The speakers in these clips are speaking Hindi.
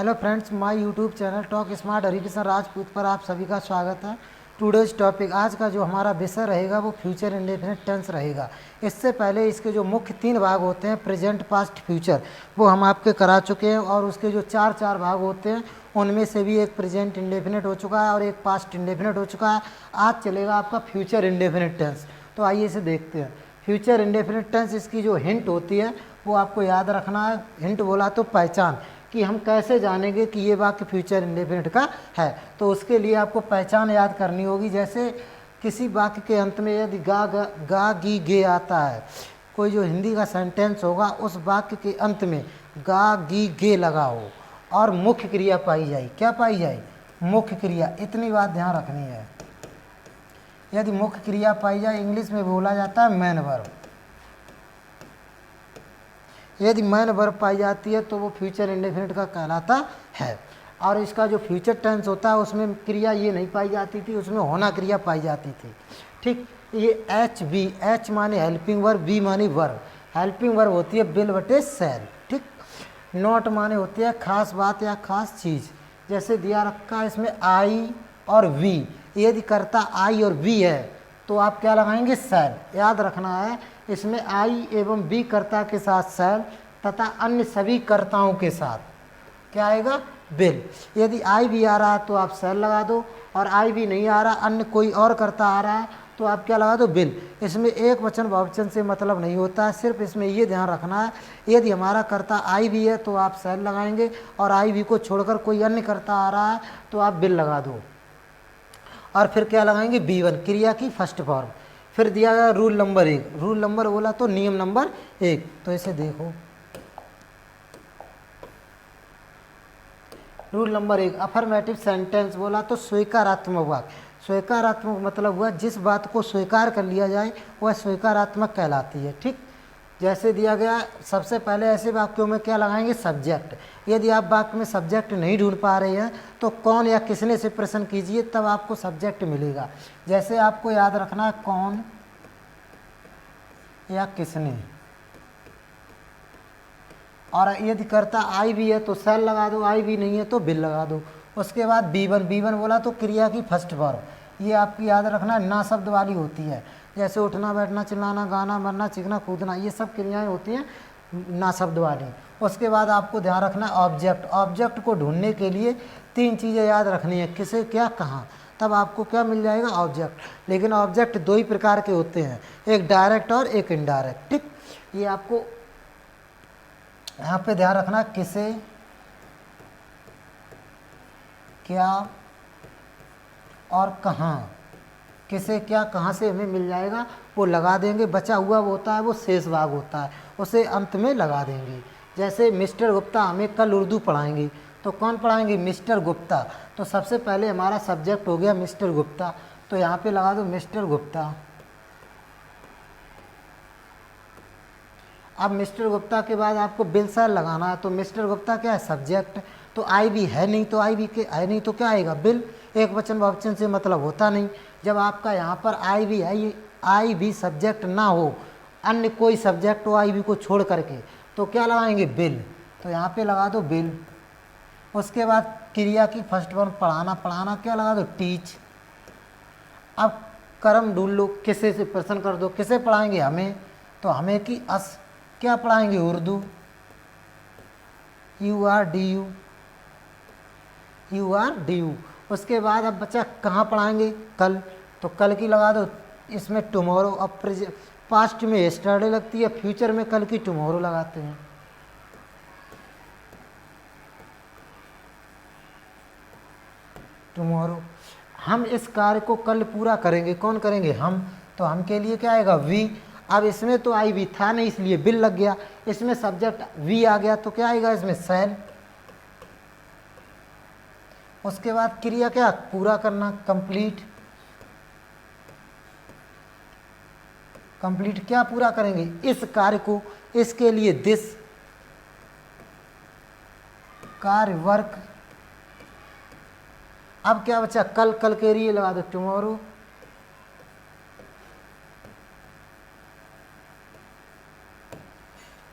Hello friends, my YouTube channel talk smart Harikishan Rajput पर आप सभी का स्वागत है। टुडेज टॉपिक, आज का जो हमारा विषय रहेगा वो फ्यूचर इंडेफिनिट टेंस रहेगा। इससे पहले इसके जो मुख्य 3 भाग होते हैं, प्रेजेंट, पास्ट, फ्यूचर, वो हम आपके करा चुके हैं। और उसके जो 4 भाग होते हैं उनमें से भी एक प्रेजेंट इंडेफिनिट हो चुका है और एक पास्ट इंडेफिनिट हो चुका है। आज चलेगा आपका फ्यूचर इंडेफिनिट टेंस। तो आइए इसे देखते हैं। फ्यूचर इंडेफिनिट टेंस, इसकी जो हिंट होती है वो आपको याद रखना है। हिंट बोला तो पहचान, कि हम कैसे जानेंगे कि ये वाक्य फ्यूचर इंडेफिनिट का है। तो उसके लिए आपको पहचान याद करनी होगी। जैसे किसी वाक्य के अंत में यदि गा गी गे आता है, कोई जो हिंदी का सेंटेंस होगा उस वाक्य के अंत में गा गी गे लगा हो और मुख्य क्रिया पाई जाए। क्या पाई जाए? मुख्य क्रिया। इतनी बात ध्यान रखनी है। यदि मुख्य क्रिया पाई जाए, इंग्लिश में बोला जाता है मेन वर्ब। यदि मेन वर्ब पाई जाती है तो वो फ्यूचर इंडेफिनिट का कहलाता है। और इसका जो फ्यूचर टेंस होता है उसमें क्रिया ये नहीं पाई जाती थी, उसमें होना क्रिया पाई जाती थी। ठीक, ये एच माने हेल्पिंग वर्ब, बी माने वर्ब। हेल्पिंग वर्ब होती है बिल बटे सेल। ठीक, नॉट माने होती है खास बात या खास चीज़। जैसे दिया रखा है इसमें आई और वी। यदि कर्ता आई और वी है तो आप क्या लगाएंगे? सेल। याद रखना है, इसमें आई एवं बी कर्ता के साथ सेल तथा अन्य सभी कर्ताओं के साथ क्या आएगा? बिल। यदि आई भी आ रहा है तो आप सेल लगा दो, और आई भी नहीं आ रहा, अन्य कोई और कर्ता आ रहा है तो आप क्या लगा दो? बिल। इसमें एक वचन बहुवचन से मतलब नहीं होता है। सिर्फ इसमें ये ध्यान रखना है, यदि हमारा कर्ता आई भी है तो आप सेल लगाएंगे, और आई भी को छोड़कर कोई अन्य कर्ता आ रहा है तो आप बिल लगा दो। और फिर क्या लगाएंगे? B1, क्रिया की फर्स्ट फॉर्म। फिर दिया गया रूल नंबर 1। रूल नंबर बोला तो नियम नंबर 1। तो इसे देखो, रूल नंबर 1, अफर्मेटिव सेंटेंस बोला तो स्वीकारात्मक वाक्य। स्वीकारात्मक मतलब हुआ जिस बात को स्वीकार कर लिया जाए वह स्वीकारात्मक कहलाती है। ठीक, जैसे दिया गया, सबसे पहले ऐसे वाक्यों में क्या लगाएंगे? सब्जेक्ट। यदि आप वाक्य में सब्जेक्ट नहीं ढूंढ पा रहे हैं तो कौन या किसने से प्रश्न कीजिए, तब आपको सब्जेक्ट मिलेगा। जैसे आपको याद रखना है, कौन या किसने। और यदि कर्ता आई भी है तो सेल लगा दो, आई भी नहीं है तो बिल लगा दो। उसके बाद B1 बोला तो क्रिया की फर्स्ट फॉर्म। ये आपकी याद रखना है, ना शब्द वाली होती है। जैसे उठना, बैठना, चिल्लाना, गाना, मरना, चीखना, कूदना, ये सब क्रियाएं होती हैं ना शब्द वाली। उसके बाद आपको ध्यान रखना है ऑब्जेक्ट। ऑब्जेक्ट को ढूंढने के लिए 3 चीज़ें याद रखनी है, किसे, क्या, कहाँ। तब आपको क्या मिल जाएगा? ऑब्जेक्ट। लेकिन ऑब्जेक्ट 2 ही प्रकार के होते हैं, एक डायरेक्ट और एक इनडायरेक्ट। ठीक, ये आपको यहाँ पे ध्यान रखना, किसे, क्या और कहाँ। किसे, क्या, कहाँ से हमें मिल जाएगा वो लगा देंगे। बचा हुआ वो होता है, वो शेष भाग होता है, उसे अंत में लगा देंगे। जैसे मिस्टर गुप्ता हमें कल उर्दू पढ़ाएंगे, तो कौन पढ़ाएंगे? मिस्टर गुप्ता। तो सबसे पहले हमारा सब्जेक्ट हो गया मिस्टर गुप्ता, तो यहाँ पे लगा दो मिस्टर गुप्ता। अब मिस्टर गुप्ता के बाद आपको बिल सेल लगाना है, तो मिस्टर गुप्ता क्या है? सब्जेक्ट। तो आई भी है नहीं, तो आई भी के है नहीं तो क्या आएगा? बिल। एक वचन बहुवचन से मतलब होता नहीं। जब आपका यहाँ पर आई भी है, आई भी सब्जेक्ट ना हो, अन्य कोई सब्जेक्ट हो आई भी को छोड़ करके, तो क्या लगाएंगे? बिल। तो यहाँ पे लगा दो बिल। उसके बाद क्रिया की फर्स्ट फॉर्म पढ़ाना, पढ़ाना क्या लगा दो? टीच। अब कर्म ढूंढ लो, किसे से प्रश्न कर दो, किसे पढ़ाएंगे? हमें। तो हमें की अस क्या पढ़ाएंगे? उर्दू। URDU। उसके बाद अब बच्चा कहाँ पढ़ाएंगे? कल। तो कल की लगा दो इसमें टुमारो। अब पास्ट में यस्टरडे लगती है, फ्यूचर में कल की टुमारो लगाते हैं। टुमारो। हम इस कार्य को कल पूरा करेंगे, कौन करेंगे? हम। तो हम के लिए क्या आएगा? वी। अब इसमें तो आई भी था नहीं इसलिए बिल लग गया, इसमें सब्जेक्ट वी आ गया तो क्या आएगा? इसमें सेल। उसके बाद क्रिया क्या? पूरा करना, कंप्लीट। कंप्लीट क्या पूरा करेंगे? इस कार्य को, इसके लिए दिस कार्य, वर्क। अब क्या बचा? कल, कल के लिए लगा दो टुमारो।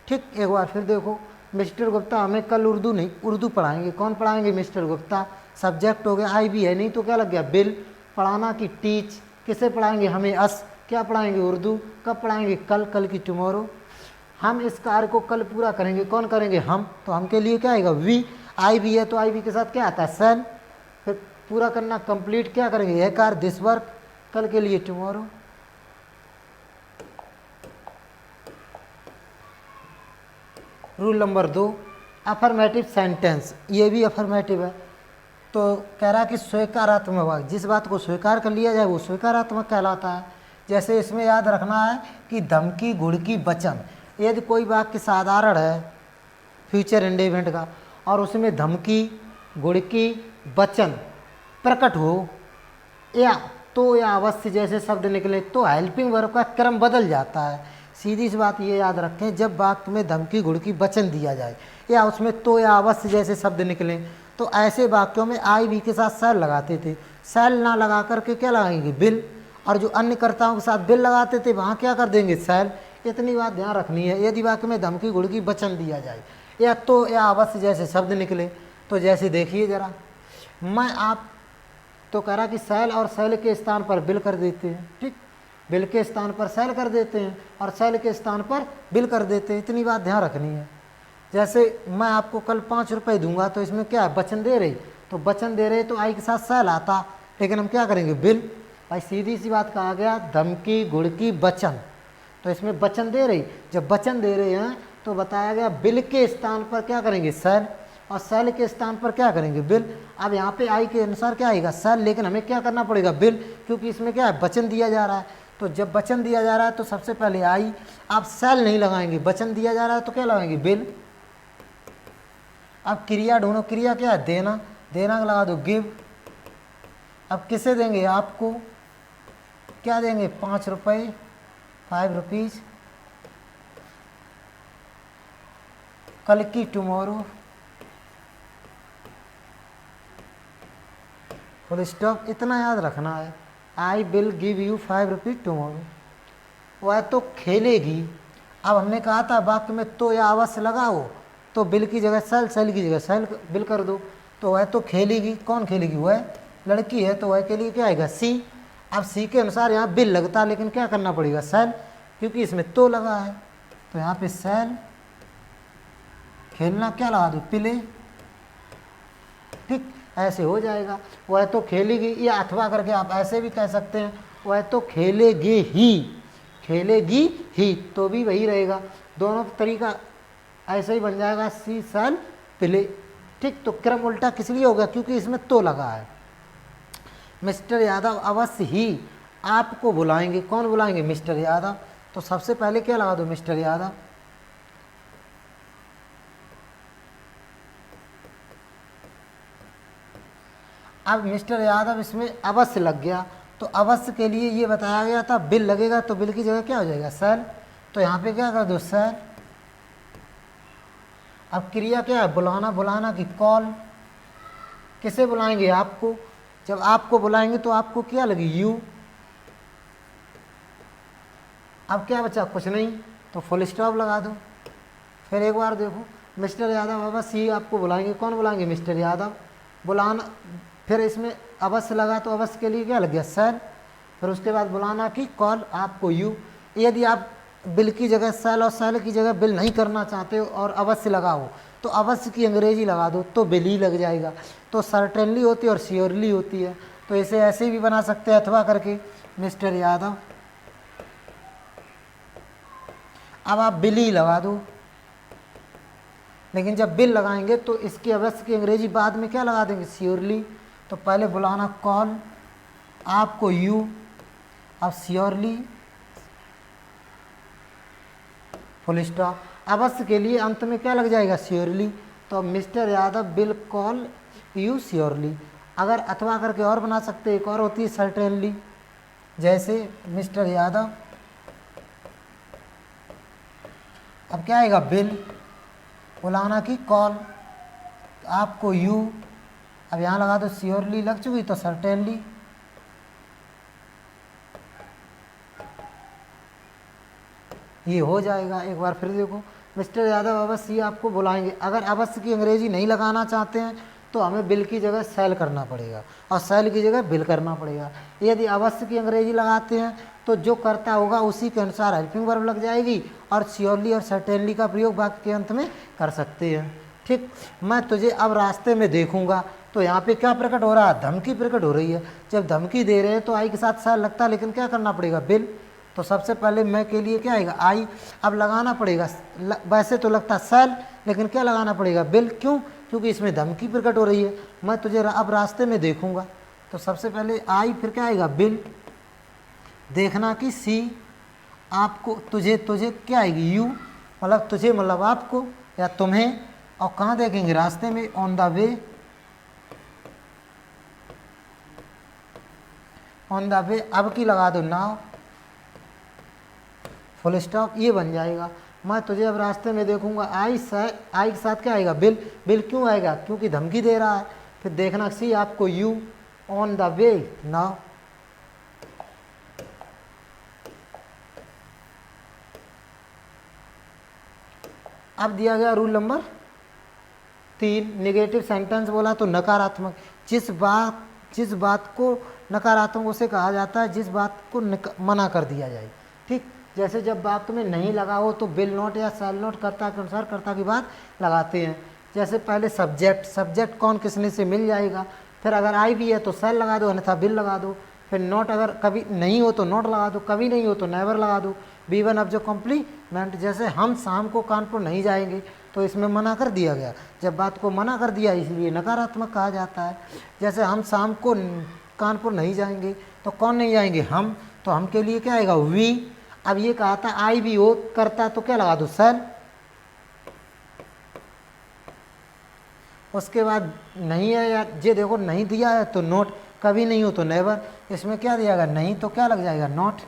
ठीक, एक बार फिर देखो, मिस्टर गुप्ता हमें कल उर्दू नहीं उर्दू पढ़ाएंगे। कौन पढ़ाएंगे? मिस्टर गुप्ता। सब्जेक्ट हो गया आई भी है नहीं तो क्या लग गया बिल। पढ़ाना की टीच। किसे पढ़ाएंगे? हमें अस। क्या पढ़ाएंगे? उर्दू। कब पढ़ाएंगे? कल। कल की टुमारो। हम इस कार्य को कल पूरा करेंगे। कौन करेंगे? हम। तो हम के लिए क्या आएगा? वी। आई भी है तो आई भी के साथ क्या आता है? सेल। फिर पूरा करना कंप्लीट क्या करेंगे? यह कार्य दिस वर्क। कल के लिए tomorrow. Rule number 2 affirmative sentence. ये भी अफर्मेटिव है। तो कह रहा है कि स्वीकारात्मक वाक्य, जिस बात को स्वीकार कर लिया जाए वो स्वीकारात्मक कहलाता है। जैसे इसमें याद रखना है कि धमकी, घुड़की, वचन। यदि कोई वाक्य साधारण है फ्यूचर इंडेफिनिट का और उसमें धमकी, घुड़की, वचन प्रकट हो या तो या अवश्य जैसे शब्द निकले तो हेल्पिंग वर्ब का क्रम बदल जाता है। सीधी सी बात ये याद रखें, जब वाक्य में धमकी, घुड़की, वचन दिया जाए या उसमें तो या अवश्य जैसे शब्द निकले तो ऐसे वाक्यों में आई भी के साथ सेल लगाते थे। सेल ना लगा करके क्या लगाएंगे? बिल। और जो अन्य कर्ताओं के साथ बिल लगाते थे वहाँ क्या कर देंगे? सेल। इतनी बात ध्यान रखनी है। यदि वाक्य में धमकी, घुड़की, वचन दिया जाए या तो या अवश्य जैसे शब्द निकले तो जैसे देखिए जरा, मैं आप तो कह रहा कि सेल और सेल के स्थान पर बिल कर देते हैं। ठीक, बिल के स्थान पर सेल कर देते हैं और सेल के स्थान पर बिल कर देते हैं। इतनी बात ध्यान रखनी है। जैसे मैं आपको कल 5 रुपये दूंगा तो इसमें क्या है? वचन दे रहे। तो वचन दे रहे तो आई के साथ सेल आता, लेकिन हम क्या करेंगे? बिल। भाई सीधी सी बात कहा गया धमकी, घुड़की, वचन। तो इसमें वचन दे रही, जब वचन दे रहे हैं तो बताया गया बिल के स्थान पर क्या करेंगे? सेल। और सेल के स्थान पर क्या करेंगे? बिल। अब यहाँ पे आई के अनुसार क्या आएगा? सेल, लेकिन हमें क्या करना पड़ेगा? बिल, क्योंकि इसमें क्या है? वचन दिया जा रहा है। तो जब वचन दिया जा रहा है तो सबसे पहले आई। आप सेल नहीं लगाएंगे, वचन दिया जा रहा है तो क्या लगाएंगे? बिल। अब क्रिया ढूंढो। क्रिया क्या है? देना। देना का लगा दो गिव। अब किसे देंगे? आपको। क्या देंगे? 5 रुपये, 5 रुपीज। कल की टुमारो, फुल स्टॉप। इतना याद रखना है। I will give you 5 rupees tomorrow. वह तो खेलेगी। अब हमने कहा था वाक्य में तो या अवश्य लगाओ तो बिल की जगह सेल, सेल की जगह सेल बिल कर दो। तो वह तो खेलेगी। कौन खेलेगी? वह लड़की है तो वह के लिए क्या आएगा? सी। अब सी के अनुसार यहाँ बिल लगता है, लेकिन क्या करना पड़ेगा? सेल, क्योंकि इसमें तो लगा है। तो यहाँ पे सेल, खेलना क्या लगा दो? प्ले। ठीक, ऐसे हो जाएगा। वह तो खेलेगी, या अथवा करके आप ऐसे भी कह सकते हैं वह तो खेलेगी ही। खेलेगी ही तो भी वही रहेगा। दोनों तरीका ऐसे ही बन जाएगा, सी सेल प्ले। ठीक, तो क्रम उल्टा किस लिए होगा? क्योंकि इसमें तो लगा है। मिस्टर यादव अवश्य ही आपको बुलाएंगे। कौन बुलाएंगे? मिस्टर यादव। तो सबसे पहले क्या लगा दो? मिस्टर यादव। अब मिस्टर यादव इसमें अवश्य लग गया तो अवश्य के लिए ये बताया गया था बिल लगेगा, तो बिल की जगह क्या हो जाएगा? सेल। तो यहाँ पे क्या कर दो? सेल। अब क्रिया क्या है? बुलाना। बुलाना की कॉल। किसे बुलाएंगे? आपको। जब आपको बुलाएंगे तो आपको क्या लगी? यू। अब क्या बचा? कुछ नहीं, तो फुल स्टॉप लगा दो। फिर एक बार देखो, मिस्टर यादव अवश्य ही आपको बुलाएंगे। कौन बुलाएंगे? मिस्टर यादव। बुलाना, फिर इसमें अवश्य लगा तो अवश्य के लिए क्या लग गया? सेल। फिर उसके बाद बुलाना की कॉल, आपको यू। यदि आप बिल की जगह सेल और सेल की जगह बिल नहीं करना चाहते हो और अवश्य लगाओ तो अवश्य की अंग्रेजी लगा दो तो बिल ही लग जाएगा। तो सर्टेनली होती है और श्योरली होती है। तो इसे ऐसे भी बना सकते हैं अथवा करके, मिस्टर यादव। अब आप बिल ही लगा दो, लेकिन जब बिल लगाएंगे तो इसकी अवश्य की अंग्रेजी बाद में क्या लगा देंगे? श्योरली। तो पहले बुलाना कॉल, आपको यू, अब श्योरली फुल स्टॉप। अवश्य के लिए अंत में क्या लग जाएगा? श्योरली। तो mister Yadav will call you surely. अगर अथवा करके और बना सकते, एक और होती है सर्टेनली। जैसे मिस्टर यादव, अब क्या आएगा? बिल। बुलाना की कॉल, आपको यू, अब यहाँ लगा दो श्योरली। लग चुकी तो सर्टेनली। ये हो जाएगा। एक बार फिर देखो, मिस्टर यादव अवश्य ही आपको बुलाएंगे। अगर अवश्य की अंग्रेजी नहीं लगाना चाहते हैं तो हमें विल की जगह शैल करना पड़ेगा और शैल की जगह विल करना पड़ेगा। यदि अवश्य की अंग्रेजी लगाते हैं तो जो करता होगा उसी के अनुसार हेल्पिंग वर्ब लग जाएगी और श्योरली और सर्टेनली का प्रयोग वाक्य के अंत में कर सकते हैं। ठीक, मैं तुझे अब रास्ते में देखूंगा, तो यहाँ पे क्या प्रकट हो रहा है, धमकी प्रकट हो रही है। जब धमकी दे रहे हैं तो आई के साथ शैल लगता है, लेकिन क्या करना पड़ेगा, विल। तो सबसे पहले मैं के लिए क्या आएगा, आई। अब लगाना पड़ेगा, वैसे तो लगता शैल, लेकिन क्या लगाना पड़ेगा, विल। क्यों, क्योंकि इसमें धमकी प्रकट हो रही है। मैं तुझे अब रास्ते में देखूंगा, तो सबसे पहले आई, फिर क्या आएगा, विल। देखना कि सी, आपको, तुझे, तुझे क्या आएगी, यू, मतलब तुझे मतलब आपको या तुम्हें। और कहाँ देखेंगे, रास्ते में, on the way, on the way. अब की लगा दो नाउ, फुल स्टॉप, ये बन जाएगा। मैं तुझे अब रास्ते में देखूंगा, आई के साथ क्या आएगा, बिल। बिल क्यों आएगा, क्योंकि धमकी दे रहा है। फिर देखना सी, आपको, you, on the way now. अब दिया गया रूल नंबर 3, नेगेटिव सेंटेंस बोला तो नकारात्मक। जिस बात को नकारात्मक उसे कहा जाता है जिस बात को मना कर दिया जाए। ठीक, जैसे जब बात में नहीं लगा हो तो विल नॉट या शैल नॉट कर्ता के अनुसार कर्ता की बात लगाते हैं। जैसे पहले सब्जेक्ट कौन किसने से मिल जाएगा, फिर अगर आई भी है तो शैल लगा दो, अन्यथा विल लगा दो। फिर नॉट, अगर कभी नहीं हो तो नॉट लगा दो, कभी नहीं हो तो नेवर लगा दो। B1 अब जो कॉम्प्लीमेंट, जैसे हम शाम को कानपुर नहीं जाएंगे, तो इसमें मना कर दिया गया। जब बात को मना कर दिया इसलिए नकारात्मक कहा जाता है। जैसे हम शाम को कानपुर नहीं जाएंगे, तो कौन नहीं जाएंगे, हम। तो हम के लिए क्या आएगा, वी। अब ये कहा था आई भी हो करता तो क्या लगा दो, शैल। उसके बाद नहीं है या ये देखो नहीं दिया है तो नोट, कभी नहीं हो तो नेवर। इसमें क्या दिया गया, नहीं, तो क्या लग जाएगा, नॉट।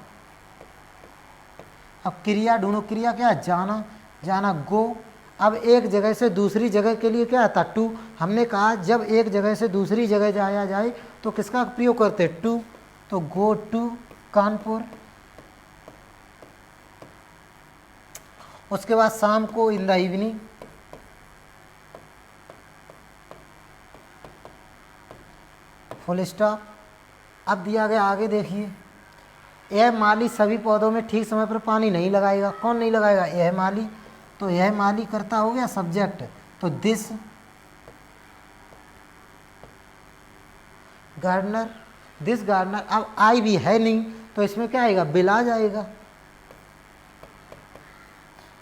अब क्रिया ढूंढो, क्रिया क्या है, जाना, जाना, गो। अब एक जगह से दूसरी जगह के लिए क्या आता, टू। हमने कहा जब एक जगह से दूसरी जगह जाया जाए तो किसका प्रयोग करते, टू। तो गो टू कानपुर। उसके बाद शाम को, in the evening. Full stop. अब दिया गया आगे देखिए, यह माली सभी पौधों में ठीक समय पर पानी नहीं लगाएगा। कौन नहीं लगाएगा, यह माली। तो यह माली करता हो गया सब्जेक्ट, तो दिस गार्डनर, दिस गार्डनर। अब आई भी है नहीं तो इसमें क्या आएगा, बिल आ जाएगा।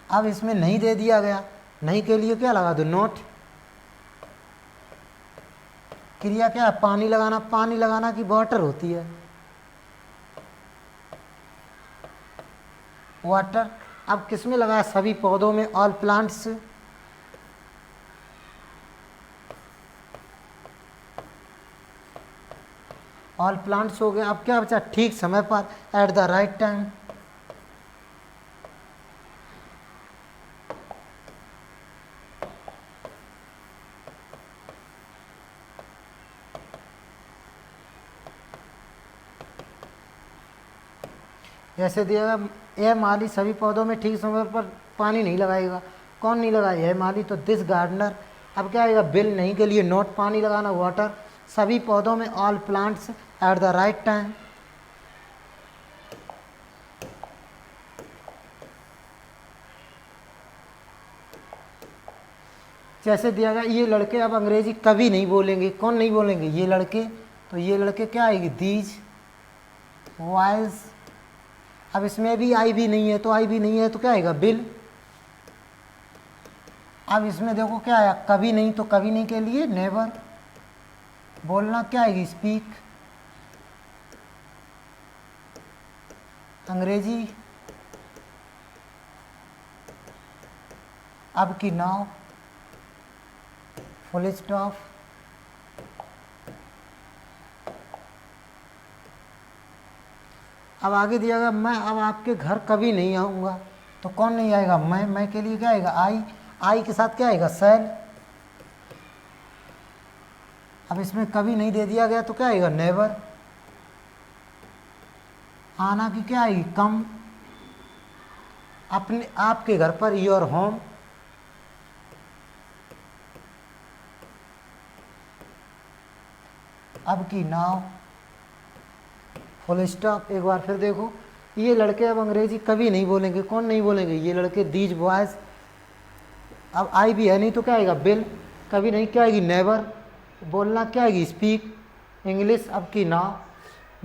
अब इसमें नहीं दे दिया गया, नहीं के लिए क्या लगा दो, नोट। क्रिया क्या है, पानी लगाना। पानी लगाना की वाटर होती है, वाटर। अब किस में लगाया, सभी पौधों में, ऑल प्लांट्स। ऑल प्लांट्स हो गया। अब क्या बचा, ठीक समय पर, एट द राइट टाइम। जैसे दिया गया, यह माली सभी पौधों में ठीक समय पर पानी नहीं लगाएगा। कौन नहीं लगाएगा, यह माली। तो दिस गार्डनर। अब क्या आएगा, बिल। नहीं के लिए नोट, पानी लगाना, वाटर। सभी पौधों में, all plants, at the right time. जैसे दिया गया, ये लड़के अब अंग्रेजी कभी नहीं बोलेंगे। कौन नहीं बोलेंगे, ये लड़के। तो ये लड़के क्या आएगी, दीज बॉयज। अब इसमें भी आई भी नहीं है, तो आई भी नहीं है तो क्या आएगा, बिल। अब इसमें देखो क्या आया, कभी नहीं, तो कभी नहीं के लिए नेवर। बोलना क्या आएगी, स्पीक। अंग्रेजी अब की नाउ, फुल स्टॉप। अब आगे दिया गया, मैं अब आपके घर कभी नहीं आऊँगा। तो कौन नहीं आएगा, मैं के लिए क्या आएगा, आई। आई के साथ क्या आएगा, शैल। अब इसमें कभी नहीं दे दिया गया तो क्या आएगा, नेवर। आना की क्या आएगी, कम। अपने आपके घर पर, योर होम। अब की नाव, फुल स्टॉप। एक बार फिर देखो, ये लड़के अब अंग्रेजी कभी नहीं बोलेंगे। कौन नहीं बोलेंगे? ये लड़के, दीज बॉयज। अब आई भी है नहीं तो क्या आएगा? बिल। कभी नहीं क्या आएगी? नेवर। बोलना क्या आएगी? Speak English. अब की नाव।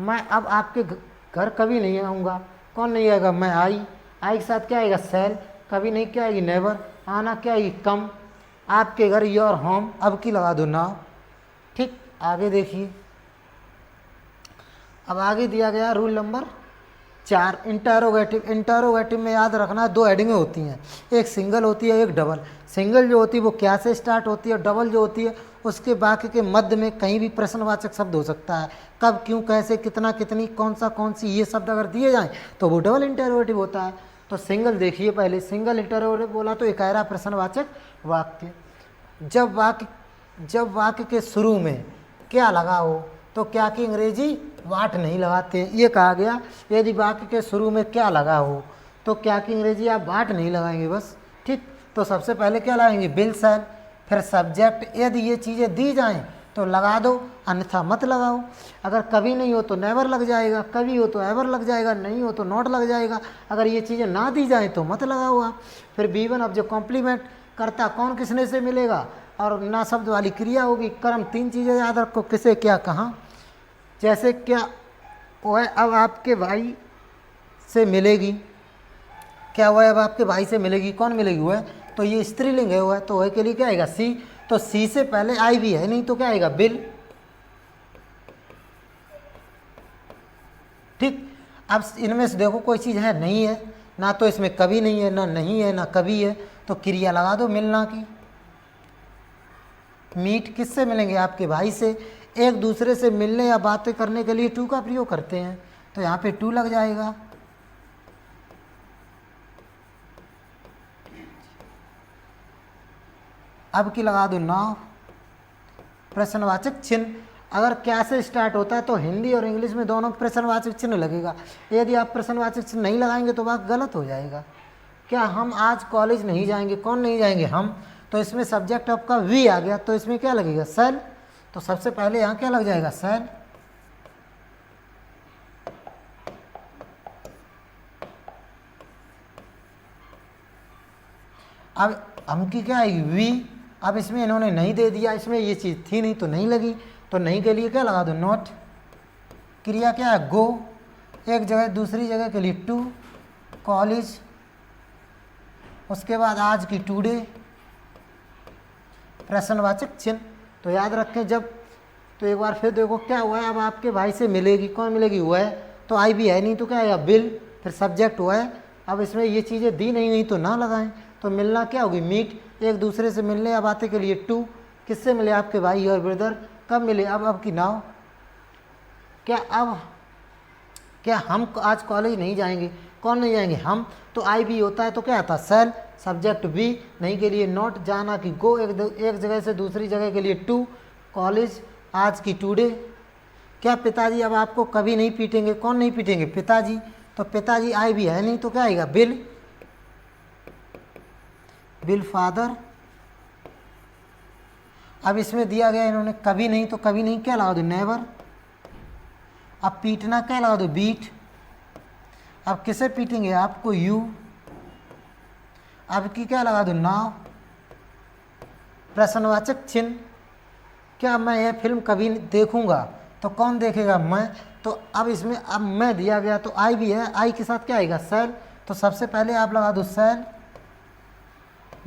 मैं अब आपके घर कभी नहीं आऊँगा। कौन नहीं आएगा? मैं। आई के साथ क्या आएगा? सेल। कभी नहीं क्या आएगी? नेवर। आना क्या आएगी? कम। आपके घर, योर होम। अब की लगा दो नाव। ठीक, आगे देखिए। अब आगे दिया गया रूल नंबर 4, इंटरोगेटिव। इंटरोगेटिव में याद रखना 2 हेडिंगें होती हैं, एक सिंगल होती है, एक डबल। सिंगल जो होती है वो क्या से स्टार्ट होती है, डबल जो होती है उसके वाक्य के मध्य में कहीं भी प्रश्नवाचक शब्द हो सकता है। कब, क्यों, कैसे, कितना, कितनी, कौन सा, कौन सी, ये शब्द अगर दिए जाएं तो वो डबल इंटरोगेटिव होता है। तो सिंगल देखिए पहले, सिंगल इंटरोगेटिव बोला तो इकारा प्रश्नवाचक वाक्य। जब वाक्य के शुरू में क्या लगा हो तो क्या की अंग्रेजी वाट नहीं लगाते। ये कहा गया यदि वाक्य के शुरू में क्या लगा हो तो क्या की अंग्रेजी आप वाट नहीं लगाएंगे बस। ठीक, तो सबसे पहले क्या लगाएंगे? बिल, सेल, फिर सब्जेक्ट। यदि ये चीज़ें दी जाएं तो लगा दो, अन्यथा मत लगाओ। अगर कभी नहीं हो तो नेवर लग जाएगा, कभी हो तो एवर लग जाएगा, नहीं हो तो नॉट लग जाएगा। अगर ये चीज़ें ना दी जाएं तो मत लगाओ आप। फिर B1, अब जो कॉम्प्लीमेंट करता कौन किसने से मिलेगा, और ना शब्द वाली क्रिया होगी। कर्म 3 चीज़ें याद रखो, किसे, क्या, कहाँ। जैसे क्या वह अब आपके भाई से मिलेगी, क्या वह अब आपके भाई से मिलेगी, कौन मिलेगी? वह। तो ये स्त्रीलिंग है वह, तो वह के लिए क्या आएगा? सी। तो सी से पहले आई भी है नहीं तो क्या आएगा? बिल। ठीक, अब इनमें से देखो कोई चीज़ है नहीं है, ना तो इसमें कभी नहीं है, ना नहीं है, ना कभी है, तो क्रिया लगा दो मिलना की। मीट किससे मिलेंगे? आपके भाई से। एक दूसरे से मिलने या बातें करने के लिए टू का प्रयोग करते हैं, तो यहाँ पे टू लग जाएगा। अब की लगा दो नाव, प्रश्नवाचक चिन्ह। अगर क्या से स्टार्ट होता है तो हिंदी और इंग्लिश में दोनों प्रश्नवाचक चिन्ह लगेगा। यदि आप प्रश्नवाचक चिन्ह नहीं लगाएंगे तो वाक्य गलत हो जाएगा। क्या हम आज कॉलेज नहीं जाएंगे? कौन नहीं जाएंगे? हम। तो इसमें सब्जेक्ट आपका वी आ गया, तो इसमें क्या लगेगा? सेल। तो सबसे पहले यहाँ क्या लग जाएगा? सेल। अब हम की क्या आएगी? वी। अब इसमें इन्होंने नहीं दे दिया, इसमें ये चीज़ थी नहीं तो नहीं लगी, तो नहीं के लिए क्या लगा दो? नॉट। क्रिया क्या है? गो। एक जगह दूसरी जगह के लिए टू, कॉलेज। उसके बाद आज की टुडे, प्रश्नवाचक चिन्ह। तो याद रखें जब, तो एक बार फिर देखो क्या हुआ है? अब आपके भाई से मिलेगी, कौन मिलेगी? हुआ है, तो आई भी है नहीं तो क्या आएगा? बिल। फिर सब्जेक्ट हुआ है। अब इसमें ये चीज़ें दी नहीं तो ना लगाएं, तो मिलना क्या होगी? मीट। एक दूसरे से मिलने या बातें के लिए टू। किससे मिले? आपके भाई और ब्रदर। कब मिले? अब की नाव। क्या हम आज कॉलेज नहीं जाएंगे? कौन नहीं जाएंगे? हम। तो आई भी होता है तो क्या आता? सेल। Subject B. नहीं के लिए नॉट, जाना की गो, एक जगह से दूसरी जगह के लिए टू, कॉलेज, आज की टुडे। क्या पिताजी अब आपको कभी नहीं पीटेंगे? कौन नहीं पीटेंगे? पिताजी। तो पिताजी आई भी है नहीं तो क्या आएगा? बिल। Bill father. अब इसमें दिया गया इन्होंने कभी नहीं, तो कभी नहीं क्या लगा दो? नेवर। अब पीटना क्या लगा दो? बीट। अब किसे पीटेंगे? आपको, यू। अब की क्या लगा दो? नाव। प्रश्नवाचक चिन्ह। क्या मैं यह फिल्म कभी देखूंगा? तो कौन देखेगा? मैं। तो अब इसमें अब मैं दिया गया तो आई भी है, आई के साथ क्या आएगा? सेल। तो सबसे पहले आप लगा दो सेल,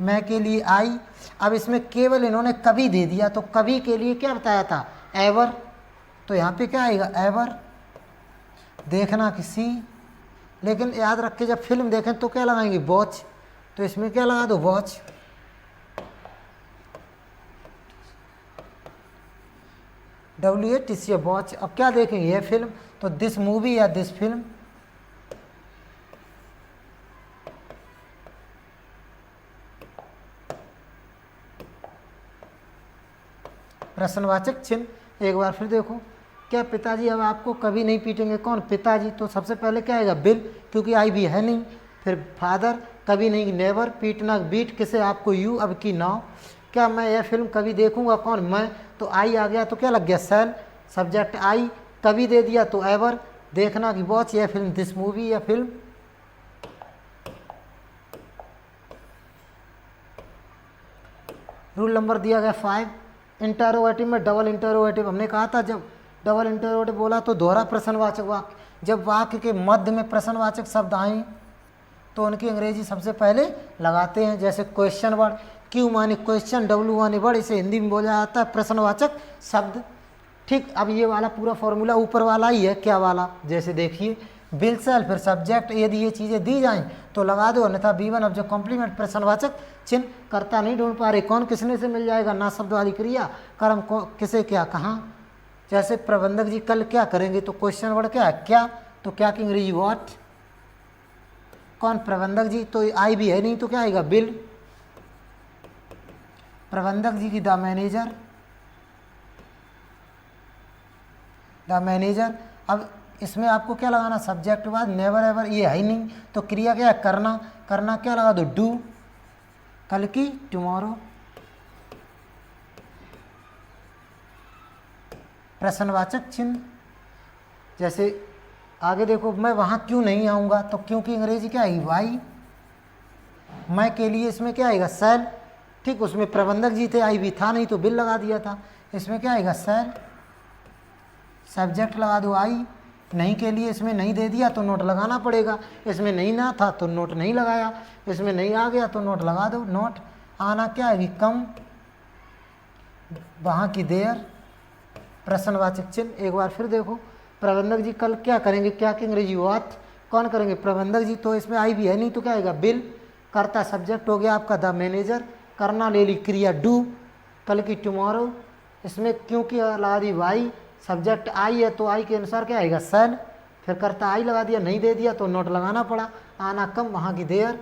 मैं के लिए आई। अब इसमें केवल इन्होंने कभी दे दिया, तो कभी के लिए क्या बताया था? एवर। तो यहाँ पे क्या आएगा? एवर। देखना किसी, लेकिन याद रखें जब फिल्म देखें तो क्या लगाएंगे? वॉच। तो इसमें क्या लगा दो? वॉच। WATC watch. अब क्या देखेंगे? यह फिल्म, तो दिस मूवी या दिस फिल्म। प्रश्नवाचक चिन्ह। एक बार फिर देखो, क्या पिताजी अब आपको कभी नहीं पीटेंगे? कौन? पिताजी। तो सबसे पहले क्या आएगा? बिल, क्योंकि आई भी है नहीं। फिर फादर, कभी नहीं, नेवर। पीटना बीट, किसे? आपको, यू। अब की नाव। क्या मैं यह फिल्म कभी देखूंगा? कौन? मैं। तो आई आ गया तो क्या लग गया? सेल। सब्जेक्ट आई कभी दे दिया तो एवर, देखना कि वॉच या फिल्म, दिस मूवी या फिल्म। रूल नंबर दिया गया 5, इंटरोगेटिव में डबल इंटरोगेटिव, हमने कहा था जब डबल इंटरोगेटिव बोला तो दोहरा प्रश्नवाचक वाक्य, जब वाक्य के मध्य में प्रश्नवाचक शब्द आए तो उनकी अंग्रेजी सबसे पहले लगाते हैं। जैसे क्वेश्चन वर्ड, क्यू माने क्वेश्चन, डब्ल्यू माने वर्ड, इसे हिंदी में बोला जाता है प्रश्नवाचक शब्द। ठीक, अब ये वाला पूरा फॉर्मूला ऊपर वाला ही है, क्या वाला, जैसे देखिए विल सेल फिर सब्जेक्ट, यदि ये चीज़ें दी जाएं तो लगा दो, अन्यथा B1 अब जो कॉम्प्लीमेंट प्रश्नवाचक चिन्ह। कर्ता नहीं ढूंढ पा रहे, कौन किसने से मिल जाएगा, ना शब्द वाली क्रिया, कर्म किसे क्या कहाँ। जैसे प्रबंधक जी कल क्या करेंगे, तो क्वेश्चन वर्ड क्या है, क्या, तो क्या की अंग्रेजी व्हाट। कौन प्रबंधक जी, तो आई भी है नहीं तो क्या आएगा, बिल। प्रबंधक जी की द मैनेजर, द मैनेजर। अब इसमें आपको क्या लगाना, सब्जेक्ट बाद नेवर एवर, ये है ही नहीं तो क्रिया क्या है, करना, करना क्या लगा दो, डू, कल की टुमारो, प्रश्नवाचक चिन्ह। जैसे आगे देखो, मैं वहाँ क्यों नहीं आऊँगा, तो क्यों की अंग्रेजी क्या आएगी, वाई। मैं के लिए इसमें क्या आएगा, सेल। ठीक, उसमें प्रबंधक जी थे, आई भी था नहीं तो बिल लगा दिया था, इसमें क्या आएगा, सेल। सब्जेक्ट लगा दो आई, नहीं के लिए इसमें नहीं दे दिया तो नोट लगाना पड़ेगा, इसमें नहीं ना था तो नोट नहीं लगाया, इसमें नहीं आ गया तो नोट लगा दो, नोट। आना क्या आएगी, कम, वहाँ की देर, प्रश्नवाचक चिन्ह। एक बार फिर देखो, प्रबंधक जी कल क्या करेंगे, क्या की अंग्रेजी व्हाट, कौन करेंगे, प्रबंधक जी, तो इसमें आई भी है नहीं तो क्या आएगा, बिल। करता सब्जेक्ट हो गया आपका द मैनेजर, करना ले ली क्रिया डू, कल की टुमारो, इसमें क्योंकि लगा दी वाई, सब्जेक्ट आई है तो आई के अनुसार क्या आएगा, सेल। फिर करता आई लगा दिया, नहीं दे दिया तो नोट लगाना पड़ा, आना कम, वहाँ की देर।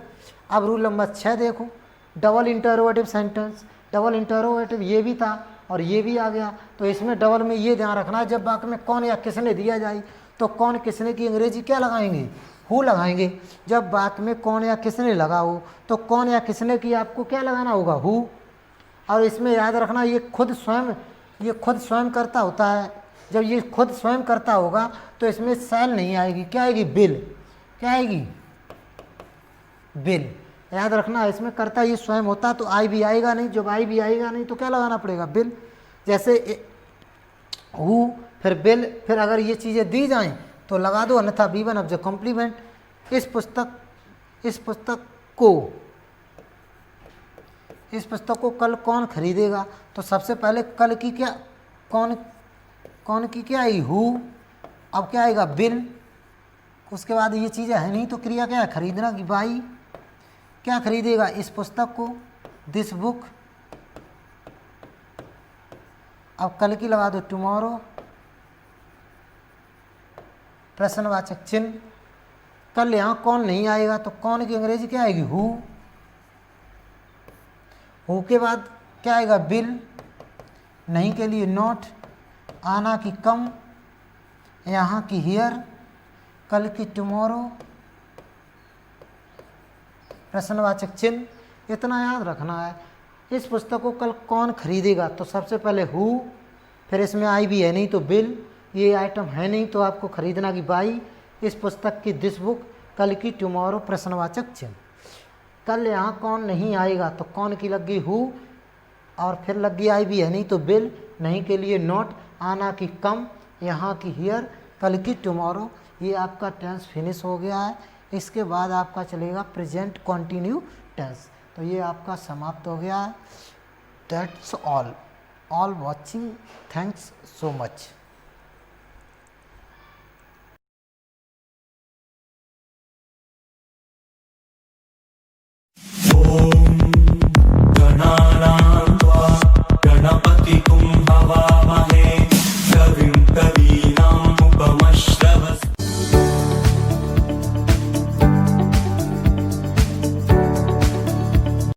अब रूल नंबर 6 देखो, double interrogative sentence. Double interrogative ये भी था और ये भी आ गया, तो इसमें डबल में ये ध्यान रखना है, जब वाक्य में कौन या किसने दिया जाए तो कौन किसने की अंग्रेजी क्या लगाएंगे, हु लगाएंगे। जब वाक्य में कौन या किसने लगा हो तो कौन या किसने की आपको क्या लगाना होगा, हु। और इसमें याद रखना ये खुद स्वयं करता होता है, जब ये खुद स्वयं करता होगा तो इसमें सेल नहीं आएगी, क्या आएगी, बिल। क्या आएगी, बिल। याद रखना, इसमें करता ये स्वयं होता तो आई भी आएगा नहीं, जब आई भी आएगा नहीं तो क्या लगाना पड़ेगा, बिल। जैसे हु फिर बिल, फिर अगर ये चीज़ें दी जाएं तो लगा दो, अन्यथा B1 अब जो कॉम्प्लीमेंट। इस पुस्तक को कल कौन खरीदेगा, तो सबसे पहले कल की क्या, कौन की क्या आएगी, हु। अब क्या आएगा, बिल। उसके बाद ये चीज़ें है नहीं तो क्रिया क्या है, खरीदना की बाई। क्या खरीदेगा, इस पुस्तक को, दिस बुक। अब कल की लगा दो टुमारो, प्रश्नवाचक चिन्ह। कल यहाँ कौन नहीं आएगा तो कौन की अंग्रेजी क्या आएगी, हु। हु के बाद क्या आएगा, बिल। नहीं के लिए नॉट, आना की कम, यहाँ की हियर, कल की टुमारो, प्रश्नवाचक चिन्ह। इतना याद रखना है। इस पुस्तक को कल कौन खरीदेगा, तो सबसे पहले हु, फिर इसमें आई भी है नहीं तो बिल, ये आइटम है नहीं तो आपको खरीदना की बाई, इस पुस्तक की दिस बुक, कल की टुमारो, प्रश्नवाचक चिन्ह। कल यहाँ कौन नहीं आएगा तो कौन की लग गई, हु, और फिर लग गई आई भी है नहीं तो बिल, नहीं के लिए नॉट, आना की कम, यहाँ की हियर, कल की टुमारो। ये आपका टेंस फिनिश हो गया है। इसके बाद आपका चलेगा प्रेजेंट कंटिन्यू टेंस, तो ये आपका समाप्त हो गया है। That's all watching, thanks so much. ॐ गणानां त्वा गणपतिगुं